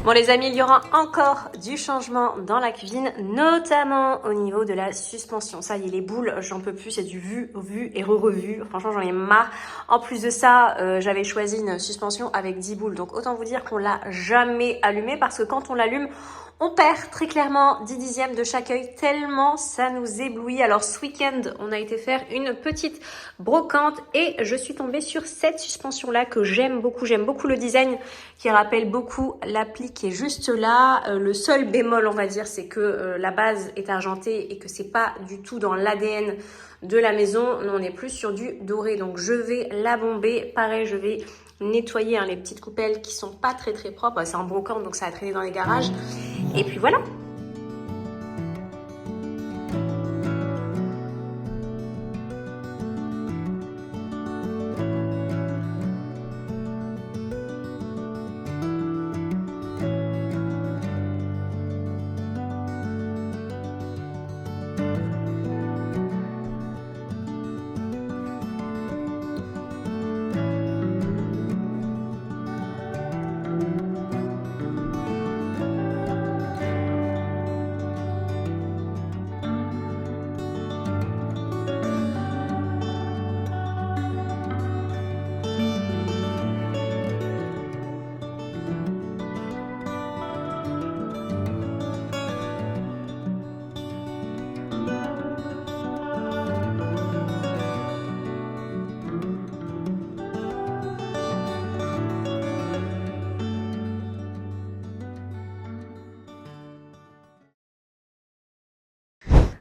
Bon les amis, il y aura encore du changement dans la cuisine, notamment au niveau de la suspension. Ça y est, les boules, j'en peux plus, c'est du vu et revu. Franchement, j'en ai marre. En plus de ça, j'avais choisi une suspension avec 10 boules. Donc autant vous dire qu'on l'a jamais allumée parce que quand on l'allume, on perd très clairement 10 dixièmes de chaque œil tellement ça nous éblouit. Alors ce week-end, on a été faire une petite brocante et je suis tombée sur cette suspension-là que j'aime beaucoup. J'aime beaucoup le design qui rappelle beaucoup l'appli qui est juste là. Le seul bémol, on va dire, c'est que la base est argentée et que c'est pas du tout dans l'ADN de la maison. Nous, on est plus sur du doré. Donc je vais la bomber. Pareil, je vais nettoyer les petites coupelles qui sont pas très propres. C'est en brocante, donc ça a traîné dans les garages. Et puis voilà.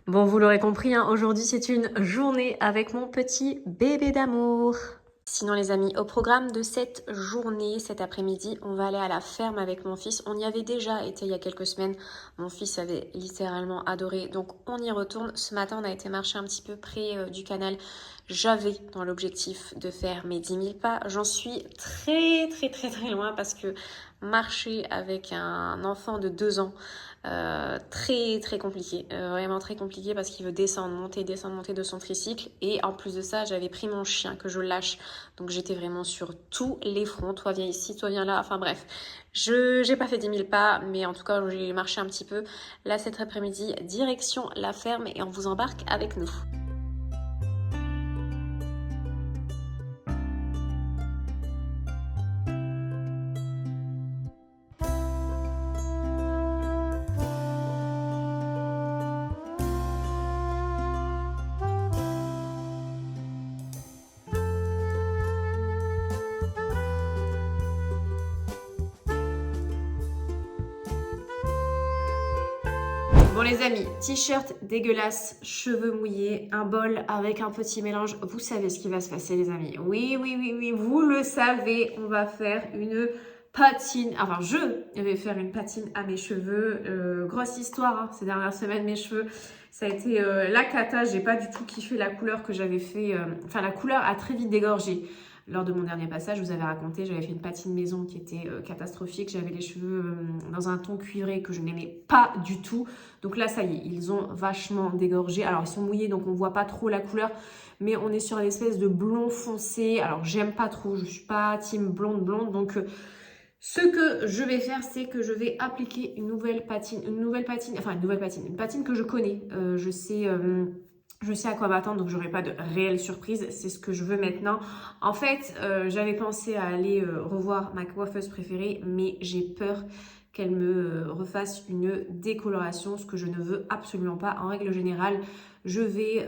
Bon, vous l'aurez compris, aujourd'hui c'est une journée avec mon petit bébé d'amour. Sinon les amis, au programme de cette journée, cet après-midi, on va aller à la ferme avec mon fils. On y avait déjà été il y a quelques semaines. Mon fils avait littéralement adoré. Donc on y retourne. Ce matin, on a été marcher un petit peu près du canal. J'avais dans l'objectif de faire mes 10 000 pas. J'en suis très loin parce que marcher avec un enfant de 2 ans, très compliqué, vraiment très compliqué parce qu'il veut descendre, monter de son tricycle. Et en plus de ça, j'avais pris mon chien que je lâche, donc j'étais vraiment sur tous les fronts. Toi viens ici, toi viens là, enfin bref, j'ai pas fait 10 000 pas, mais en tout cas j'ai marché un petit peu. Là cet après-midi, direction la ferme et on vous embarque avec nous. Bon les amis, t-shirt dégueulasse, cheveux mouillés, un bol avec un petit mélange. Vous savez ce qui va se passer les amis. Oui, vous le savez, on va faire une patine. Enfin, je vais faire une patine à mes cheveux. Grosse histoire, ces dernières semaines, mes cheveux. Ça a été la cata, j'ai pas du tout kiffé la couleur que j'avais fait. Enfin, la couleur a très vite dégorgé. Lors de mon dernier passage, je vous avais raconté, j'avais fait une patine maison qui était catastrophique. J'avais les cheveux dans un ton cuivré que je n'aimais pas du tout. Donc là, ça y est, ils ont vachement dégorgé. Alors, ils sont mouillés, donc on voit pas trop la couleur. Mais on est sur une espèce de blond foncé. Alors, j'aime pas trop. Je suis pas team blonde. Donc, ce que je vais faire, c'est que je vais appliquer une patine que je connais. Je sais à quoi m'attendre, donc j'aurai pas de réelle surprise. C'est ce que je veux maintenant. En fait, j'avais pensé à aller revoir ma coiffeuse préférée, mais j'ai peur qu'elle me refasse une décoloration, ce que je ne veux absolument pas. En règle générale, je vais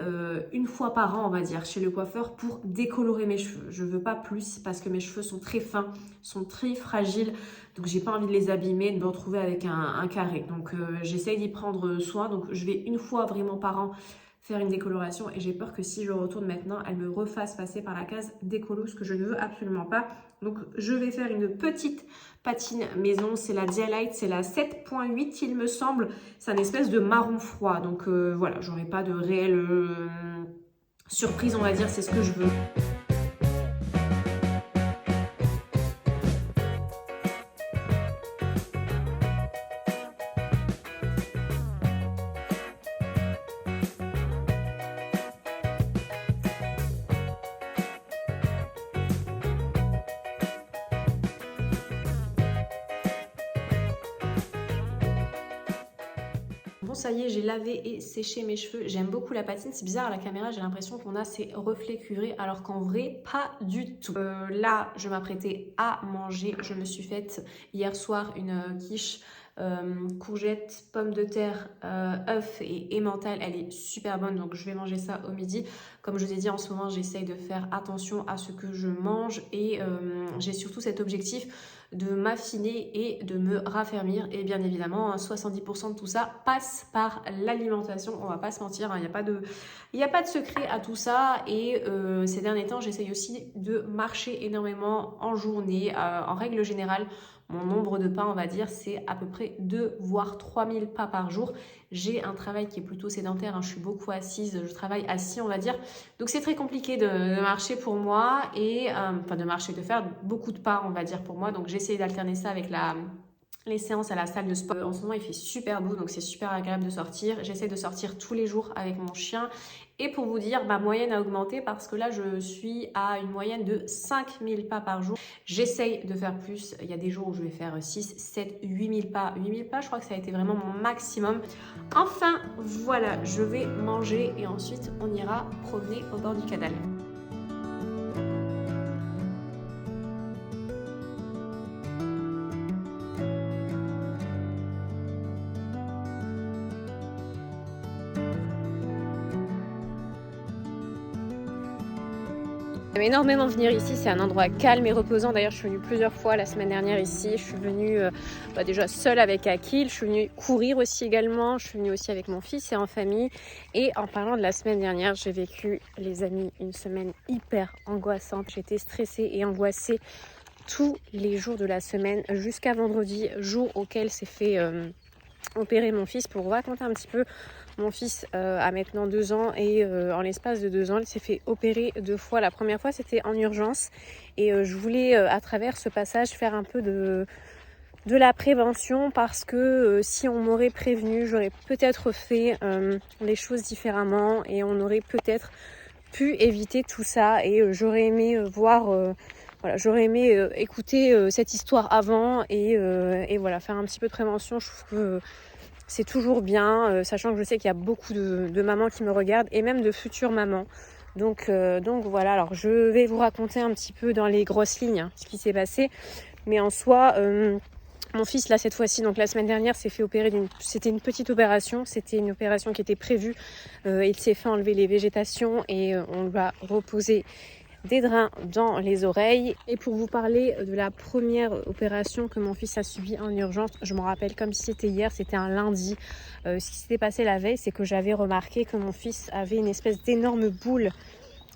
une fois par an, on va dire, chez le coiffeur pour décolorer mes cheveux. Je veux pas plus parce que mes cheveux sont très fins, sont très fragiles. Donc j'ai pas envie de les abîmer, de me retrouver avec un carré. Donc j'essaye d'y prendre soin. Donc je vais une fois vraiment par an faire une décoloration et j'ai peur que si je retourne maintenant, elle me refasse passer par la case décolo, ce que je ne veux absolument pas. Donc je vais faire une petite patine maison, c'est la Dialight, c'est la 7.8 il me semble, c'est un espèce de marron froid. Donc voilà, j'aurai pas de réelle surprise on va dire, c'est ce que je veux. Bon, ça y est, j'ai lavé et séché mes cheveux. J'aime beaucoup la patine. C'est bizarre à la caméra, j'ai l'impression qu'on a ces reflets cuivrés alors qu'en vrai, pas du tout. Là, je m'apprêtais à manger. Je me suis faite hier soir une quiche courgettes, pommes de terre, œufs et emmental. Elle est super bonne, donc je vais manger ça au midi. Comme je vous ai dit, en ce moment, j'essaye de faire attention à ce que je mange et j'ai surtout cet objectif de m'affiner et de me raffermir. Et bien évidemment, 70% de tout ça passe par l'alimentation. On va pas se mentir, il n'y a pas de secret à tout ça. Et ces derniers temps, j'essaye aussi de marcher énormément en journée. En règle générale, mon nombre de pas, on va dire, c'est à peu près 2 voire 3000 pas par jour. J'ai un travail qui est plutôt sédentaire, hein. Je suis beaucoup assise, je travaille assis, on va dire. Donc c'est très compliqué de marcher pour moi et enfin de marcher, de faire beaucoup de pas, on va dire pour moi. Donc j'essaie d'alterner ça avec les séances à la salle de sport. En ce moment, il fait super beau, donc c'est super agréable de sortir. J'essaie de sortir tous les jours avec mon chien. Et pour vous dire, ma moyenne a augmenté parce que là, je suis à une moyenne de 5000 pas par jour. J'essaye de faire plus. Il y a des jours où je vais faire 6, 7, 8000 pas. 8000 pas, je crois que ça a été vraiment mon maximum. Enfin, voilà, je vais manger et ensuite, on ira promener au bord du canal. J'aime énormément venir ici, c'est un endroit calme et reposant. D'ailleurs, je suis venue plusieurs fois la semaine dernière ici. Je suis venue déjà seule avec Akil. Je suis venue courir aussi également. Je suis venue aussi avec mon fils et en famille. Et en parlant de la semaine dernière, j'ai vécu, les amis, une semaine hyper angoissante. J'étais stressée et angoissée tous les jours de la semaine jusqu'à vendredi, jour auquel s'est fait opérer mon fils. Pour vous raconter un petit peu, mon fils a maintenant 2 ans et en l'espace de 2 ans, il s'est fait opérer 2 fois. La première fois, c'était en urgence et je voulais à travers ce passage faire un peu de la prévention parce que si on m'aurait prévenu, j'aurais peut-être fait les choses différemment et on aurait peut-être pu éviter tout ça et j'aurais aimé voilà, j'aurais aimé écouter cette histoire avant et voilà, faire un petit peu de prévention. Je trouve que c'est toujours bien, sachant que je sais qu'il y a beaucoup de mamans qui me regardent et même de futures mamans. Donc voilà, alors je vais vous raconter un petit peu dans les grosses lignes ce qui s'est passé. Mais en soi, mon fils, là, cette fois-ci, donc la semaine dernière, s'est fait opérer c'était une petite opération. C'était une opération qui était prévue. Il s'est fait enlever les végétations et on lui a reposé des drains dans les oreilles. Et pour vous parler de la première opération que mon fils a subie en urgence, je m'en rappelle comme si c'était hier, c'était un lundi. Ce qui s'était passé la veille, c'est que j'avais remarqué que mon fils avait une espèce d'énorme boule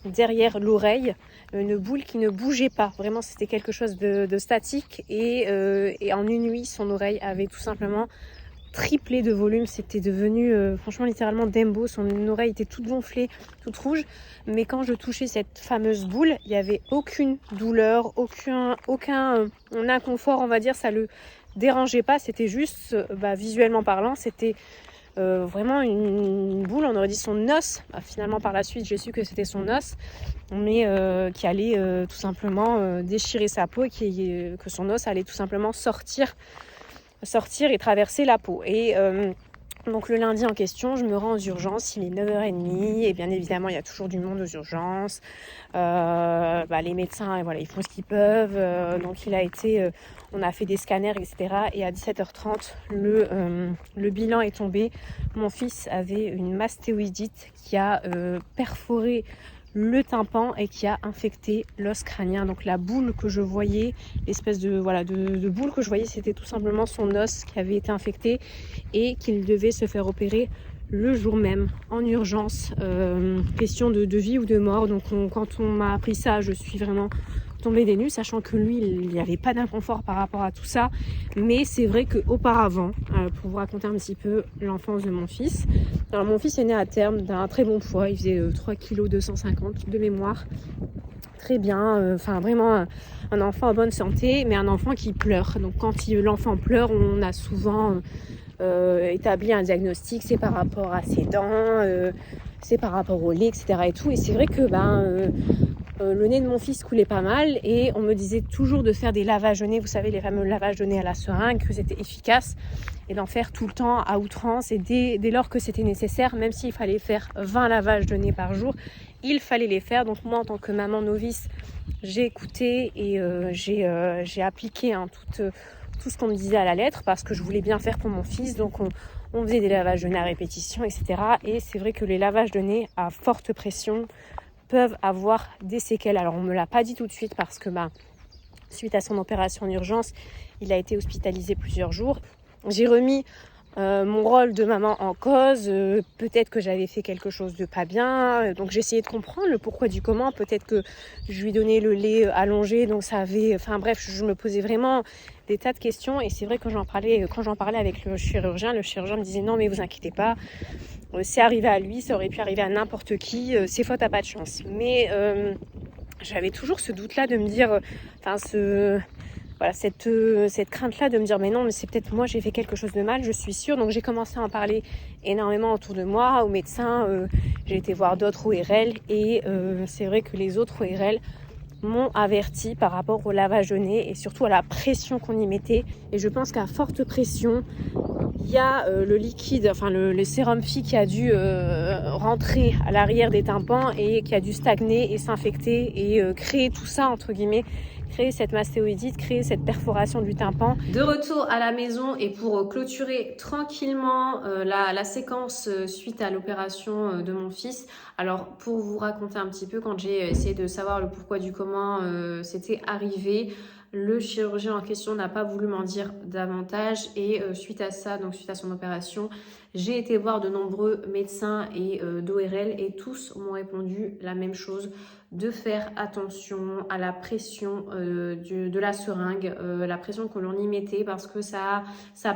derrière l'oreille, une boule qui ne bougeait pas. Vraiment, c'était quelque chose de statique et en une nuit, son oreille avait tout simplement triplé de volume. C'était devenu franchement littéralement Dembo. Son oreille était toute gonflée, toute rouge. Mais quand je touchais cette fameuse boule, il n'y avait aucune douleur, aucun inconfort, on va dire. Ça le dérangeait pas. C'était juste, visuellement parlant, c'était vraiment une boule. On aurait dit son os. Finalement, par la suite, j'ai su que c'était son os, mais qui allait tout simplement déchirer sa peau et que son os allait tout simplement sortir et traverser la peau. Et donc le lundi en question, je me rends aux urgences, il est 9h30 et bien évidemment il y a toujours du monde aux urgences. Les médecins, voilà, ils font ce qu'ils peuvent. Donc il a été, on a fait des scanners, etc. Et à 17h30, le bilan est tombé. Mon fils avait une mastéoïdite qui a perforé le tympan et qui a infecté l'os crânien. Donc la boule que je voyais, l'espèce de boule que je voyais, c'était tout simplement son os qui avait été infecté et qu'il devait se faire opérer le jour même en urgence. Question de vie ou de mort. Donc quand on m'a appris ça, je suis vraiment tombée des nues, sachant que lui, il n'y avait pas d'inconfort par rapport à tout ça. Mais c'est vrai qu'auparavant, pour vous raconter un petit peu l'enfance de mon fils, alors mon fils est né à terme d'un très bon poids, il faisait 3 kg 250 de mémoire, très bien, vraiment un enfant en bonne santé, mais un enfant qui pleure. Donc quand l'enfant pleure, on a souvent établi un diagnostic, c'est par rapport à ses dents, c'est par rapport au lait, etc. et tout. Et c'est vrai que le nez de mon fils coulait pas mal et on me disait toujours de faire des lavages de nez, vous savez les fameux lavages de nez à la seringue, que c'était efficace et d'en faire tout le temps à outrance et dès lors que c'était nécessaire, même s'il fallait faire 20 lavages de nez par jour, il fallait les faire. Donc moi en tant que maman novice, j'ai écouté et j'ai appliqué tout ce qu'on me disait à la lettre parce que je voulais bien faire pour mon fils. Donc on faisait des lavages de nez à répétition, etc. Et c'est vrai que les lavages de nez à forte pression peuvent avoir des séquelles. Alors on ne me l'a pas dit tout de suite parce que suite à son opération en urgence, il a été hospitalisé plusieurs jours. J'ai remis mon rôle de maman en cause, peut-être que j'avais fait quelque chose de pas bien, donc j'ai essayé de comprendre le pourquoi du comment, peut-être que je lui donnais le lait allongé, donc ça avait, enfin bref, je me posais vraiment des tas de questions et c'est vrai que quand j'en parlais avec le chirurgien me disait non mais vous inquiétez pas, c'est arrivé à lui, ça aurait pu arriver à n'importe qui, c'est faute à pas de chance. Mais j'avais toujours ce doute-là de me dire, cette crainte-là de me dire mais non, mais c'est peut-être moi, j'ai fait quelque chose de mal, je suis sûre. Donc j'ai commencé à en parler énormément autour de moi, aux médecins, j'ai été voir d'autres ORL et c'est vrai que les autres ORL m'ont averti par rapport au lavage de nez et surtout à la pression qu'on y mettait. Et je pense qu'à forte pression, il y a le liquide, le sérum phi qui a dû rentrer à l'arrière des tympans et qui a dû stagner et s'infecter et créer tout ça, entre guillemets, créer cette mastéoïdite, créer cette perforation du tympan. De retour à la maison et pour clôturer tranquillement la séquence suite à l'opération de mon fils. Alors pour vous raconter un petit peu, quand j'ai essayé de savoir le pourquoi du comment c'était arrivé, le chirurgien en question n'a pas voulu m'en dire davantage et suite à ça, donc suite à son opération, j'ai été voir de nombreux médecins et d'ORL et tous m'ont répondu la même chose, de faire attention à la pression de la seringue, la pression que l'on y mettait parce que ça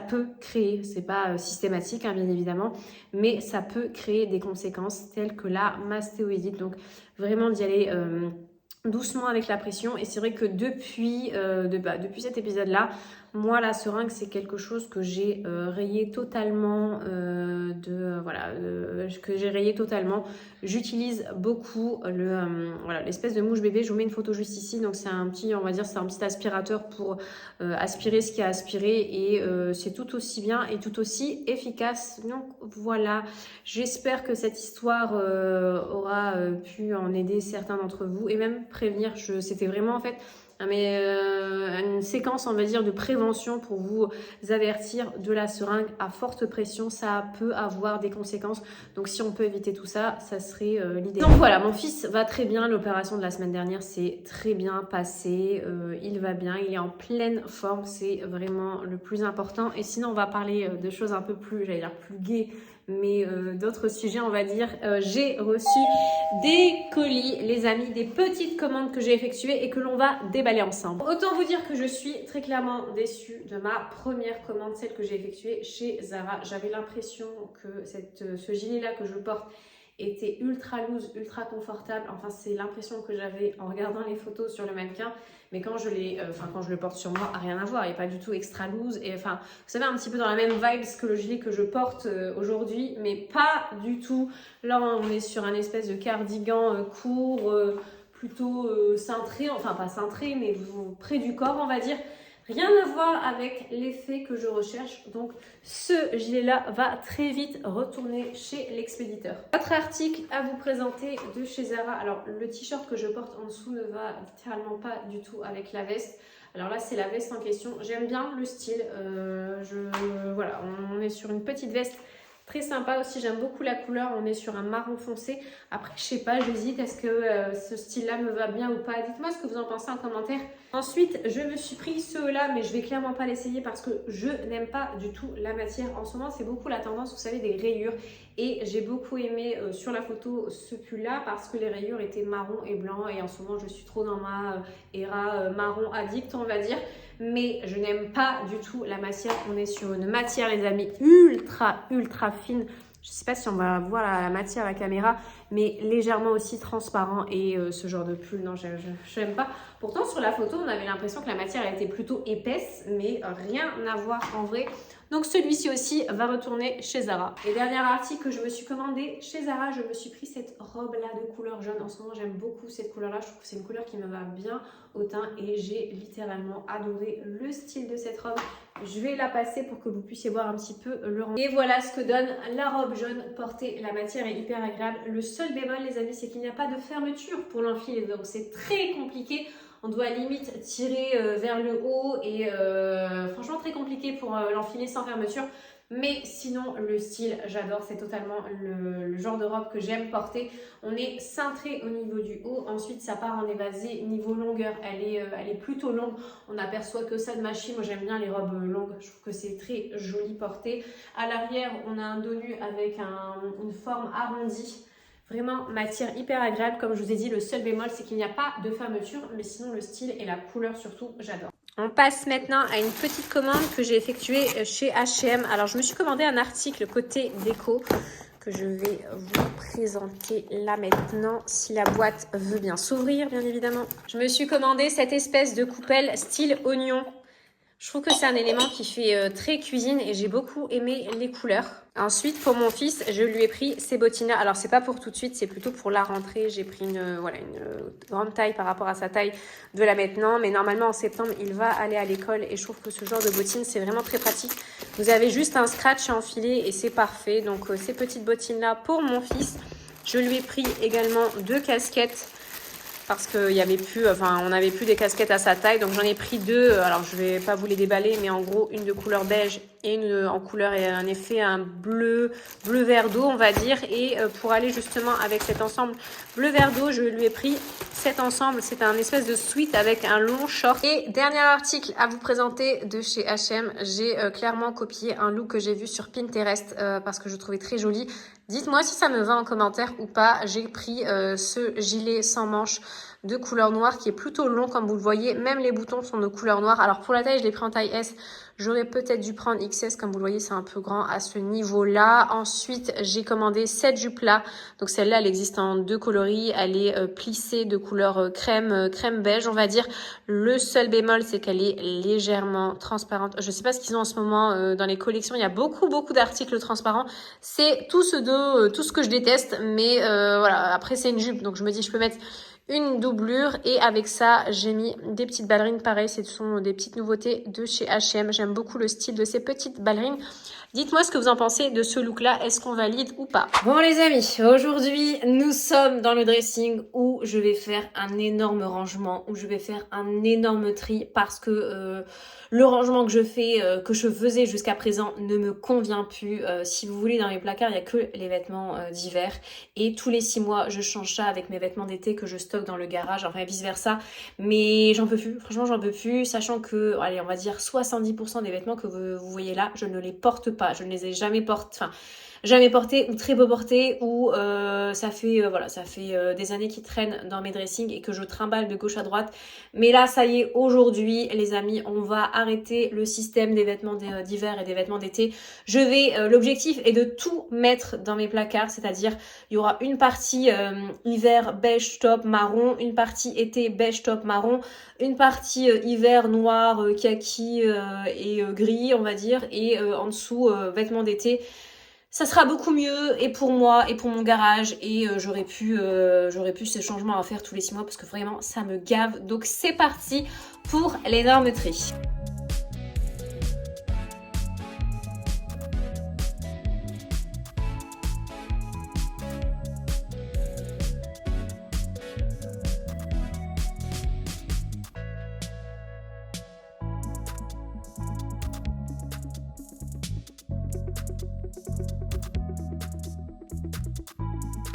peut créer, c'est pas systématique hein, bien évidemment, mais ça peut créer des conséquences telles que la mastéoïdite. Donc vraiment d'y aller doucement avec la pression et c'est vrai que depuis cet épisode là, moi la seringue c'est quelque chose que j'ai rayé totalement j'utilise beaucoup l'espèce de mouche bébé. Je vous mets une photo juste ici, donc c'est un petit aspirateur pour aspirer ce qui a aspiré et c'est tout aussi bien et tout aussi efficace. Donc voilà, j'espère que cette histoire aura pu en aider certains d'entre vous et même prévenir. C'était vraiment en fait une séquence, on va dire, de prévention pour vous avertir de la seringue à forte pression. Ça peut avoir des conséquences. Donc, si on peut éviter tout ça, ça serait l'idéal. Donc voilà, mon fils va très bien. L'opération de la semaine dernière s'est très bien passée. Il va bien, il est en pleine forme. C'est vraiment le plus important. Et sinon, on va parler de choses un peu plus, j'allais dire plus gaies, mais d'autres sujets, on va dire. J'ai reçu des colis, les amis, des petites commandes que j'ai effectuées et que l'on va déballer ensemble. Autant vous dire que je suis très clairement déçue de ma première commande, celle que j'ai effectuée chez Zara. J'avais l'impression que ce gilet-là que je porte était ultra loose, ultra confortable. Enfin, c'est l'impression que j'avais en regardant les photos sur le mannequin. Mais quand je le porte sur moi, rien à voir. Il n'est pas du tout extra loose. Et enfin, vous savez, un petit peu dans la même vibe que le gilet que je porte aujourd'hui, mais pas du tout. Là, on est sur un espèce de cardigan court, plutôt cintré. Enfin, pas cintré, mais près du corps, on va dire. Rien à voir avec l'effet que je recherche. Donc, ce gilet-là va très vite retourner chez l'expéditeur. Autre article à vous présenter de chez Zara. Alors, le t-shirt que je porte en dessous ne va littéralement pas du tout avec la veste. Alors là, c'est la veste en question. J'aime bien le style. Voilà, on est sur une petite veste très sympa aussi, j'aime beaucoup la couleur, on est sur un marron foncé. Après, je sais pas, j'hésite, est-ce que ce style-là me va bien ou pas? Dites-moi ce que vous en pensez en commentaire. Ensuite, je me suis pris ceux-là, mais je vais clairement pas l'essayer parce que je n'aime pas du tout la matière. En ce moment, c'est beaucoup la tendance, vous savez, des rayures. Et j'ai beaucoup aimé sur la photo ce pull-là parce que les rayures étaient marron et blanc. Et en ce moment, je suis trop dans ma era marron addict, on va dire. Mais je n'aime pas du tout la matière. On est sur une matière, les amis, ultra fine. Je ne sais pas si on va voir la matière à la caméra, mais légèrement aussi transparent. Et ce genre de pull, non, je n'aime pas. Pourtant, sur la photo, on avait l'impression que la matière était plutôt épaisse, mais rien à voir en vrai. Donc celui-ci aussi va retourner chez Zara. Et dernier article que je me suis commandé chez Zara, je me suis pris cette robe-là de couleur jaune. En ce moment, j'aime beaucoup cette couleur-là. Je trouve que c'est une couleur qui me va bien au teint et j'ai littéralement adoré le style de cette robe. Je vais la passer pour que vous puissiez voir un petit peu le rendu. Et voilà ce que donne la robe jaune portée. La matière est hyper agréable. Le seul bémol, les amis, c'est qu'il n'y a pas de fermeture pour l'enfiler. Donc c'est très compliqué. On doit limite tirer vers le haut et franchement très compliqué pour l'enfiler sans fermeture. Mais sinon, le style, j'adore. C'est totalement le genre de robe que j'aime porter. On est cintré au niveau du haut. Ensuite, ça part en évasé. Niveau longueur, elle est plutôt longue. On aperçoit que ça de ma chine. Moi, j'aime bien les robes longues. Je trouve que c'est très joli porté. À l'arrière, on a un dos nu avec une forme arrondie. Vraiment matière hyper agréable. Comme je vous ai dit, le seul bémol, c'est qu'il n'y a pas de fermeture. Mais sinon, le style et la couleur surtout, j'adore. On passe maintenant à une petite commande que j'ai effectuée chez H&M. Alors, je me suis commandé un article côté déco que je vais vous présenter là maintenant, si la boîte veut bien s'ouvrir, bien évidemment. Je me suis commandé cette espèce de coupelle style oignon. Je trouve que c'est un élément qui fait très cuisine et j'ai beaucoup aimé les couleurs. Ensuite, pour mon fils, je lui ai pris ces bottines-là. Alors, c'est pas pour tout de suite, c'est plutôt pour la rentrée. J'ai pris une grande taille par rapport à sa taille de là maintenant. Mais normalement, en septembre, il va aller à l'école et je trouve que ce genre de bottines, c'est vraiment très pratique. Vous avez juste un scratch à enfiler et c'est parfait. Donc, ces petites bottines-là pour mon fils. Je lui ai pris également 2 casquettes. Parce qu'il y avait plus, on n'avait plus des casquettes à sa taille, donc j'en ai pris 2. Alors je vais pas vous les déballer, mais en gros une de couleur beige et une en couleur et un effet un bleu vert d'eau, on va dire. Et pour aller justement avec cet ensemble bleu vert d'eau, je lui ai pris cet ensemble. C'est un espèce de sweat avec un long short. Et dernier article à vous présenter de chez H&M, j'ai clairement copié un look que j'ai vu sur Pinterest parce que je trouvais très joli. Dites-moi si ça me va en commentaire ou pas. J'ai pris ce gilet sans manches de couleur noire qui est plutôt long comme vous le voyez. Même les boutons sont de couleur noire. Alors pour la taille, je l'ai pris en taille S. J'aurais peut-être dû prendre XS. Comme vous le voyez, c'est un peu grand à ce niveau-là. Ensuite, j'ai commandé cette jupe-là. Donc celle-là, elle existe en 2 coloris. Elle est plissée de couleur crème beige, on va dire. Le seul bémol, c'est qu'elle est légèrement transparente. Je sais pas ce qu'ils ont en ce moment dans les collections. Il y a beaucoup d'articles transparents. C'est tout ce que je déteste. Mais voilà, après c'est une jupe. Donc je me dis, je peux mettre une doublure et avec ça j'ai mis des petites ballerines. Pareil, ce sont des petites nouveautés de chez H&M. J'aime beaucoup le style de ces petites ballerines. Dites-moi ce que vous en pensez de ce look là, est-ce qu'on valide ou pas? Bon les amis, aujourd'hui nous sommes dans le dressing où je vais faire un énorme rangement, où je vais faire un énorme tri parce que le rangement que je fais, que je faisais jusqu'à présent ne me convient plus. Si vous voulez, dans mes placards il n'y a que les vêtements d'hiver et tous les 6 mois je change ça avec mes vêtements d'été que je stocke dans le garage, enfin vice versa. Mais j'en peux plus, franchement j'en peux plus, sachant que, allez on va dire 70% des vêtements que vous voyez là, je ne les porte pas, je ne les ai jamais portés, jamais porté ou très peu porté ou ça fait des années qu'ils traînent dans mes dressings et que je trimballe de gauche à droite. Mais là ça y est, aujourd'hui les amis, on va arrêter le système des vêtements d'hiver et des vêtements d'été. L'objectif est de tout mettre dans mes placards, c'est-à-dire il y aura une partie hiver beige top marron, une partie été beige top marron, une partie hiver noir, kaki et gris on va dire, et en dessous vêtements d'été. Ça sera beaucoup mieux et pour moi et pour mon garage et j'aurais pu ces changements à faire tous les 6 mois parce que vraiment ça me gave. Donc c'est parti pour l'énorme tri.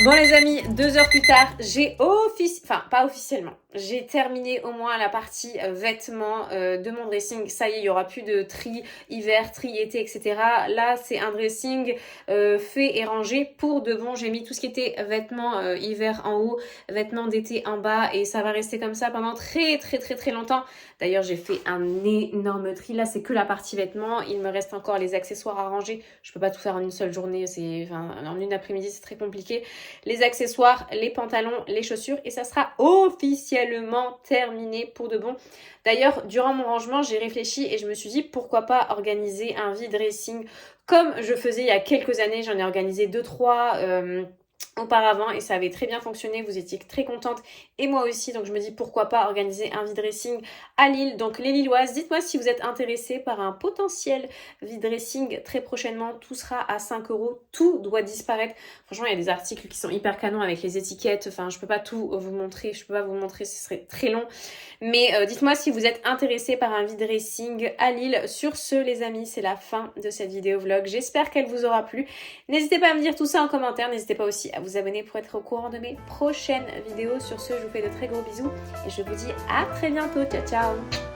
Bon les amis, 2 heures plus tard, j'ai pas officiellement, j'ai terminé au moins la partie vêtements de mon dressing. Ça y est, il n'y aura plus de tri hiver, tri été, etc. Là, c'est un dressing fait et rangé pour de bon. J'ai mis tout ce qui était vêtements hiver en haut, vêtements d'été en bas et ça va rester comme ça pendant très longtemps. D'ailleurs, j'ai fait un énorme tri. Là, c'est que la partie vêtements. Il me reste encore les accessoires à ranger. Je peux pas tout faire en une seule journée. En une après-midi, c'est très compliqué. les accessoires, les pantalons, les chaussures et ça sera officiellement terminé pour de bon. D'ailleurs, durant mon rangement, j'ai réfléchi et je me suis dit pourquoi pas organiser un vide-dressing comme je faisais il y a quelques années. J'en ai organisé 2-3 auparavant et ça avait très bien fonctionné, vous étiez très contente et moi aussi, donc je me dis pourquoi pas organiser un vide-dressing à Lille. Donc les Lilloises, dites-moi si vous êtes intéressés par un potentiel vide-dressing très prochainement, tout sera à 5 €, tout doit disparaître. Franchement, il y a des articles qui sont hyper canons avec les étiquettes, enfin je peux pas tout vous montrer, ce serait très long. Mais dites-moi si vous êtes intéressés par un vide-dressing à Lille. Sur ce les amis, c'est la fin de cette vidéo vlog, j'espère qu'elle vous aura plu. N'hésitez pas à me dire tout ça en commentaire, n'hésitez pas aussi à vous abonner pour être au courant de mes prochaines vidéos. Sur ce, je vous fais de très gros bisous et je vous dis à très bientôt. Ciao, ciao!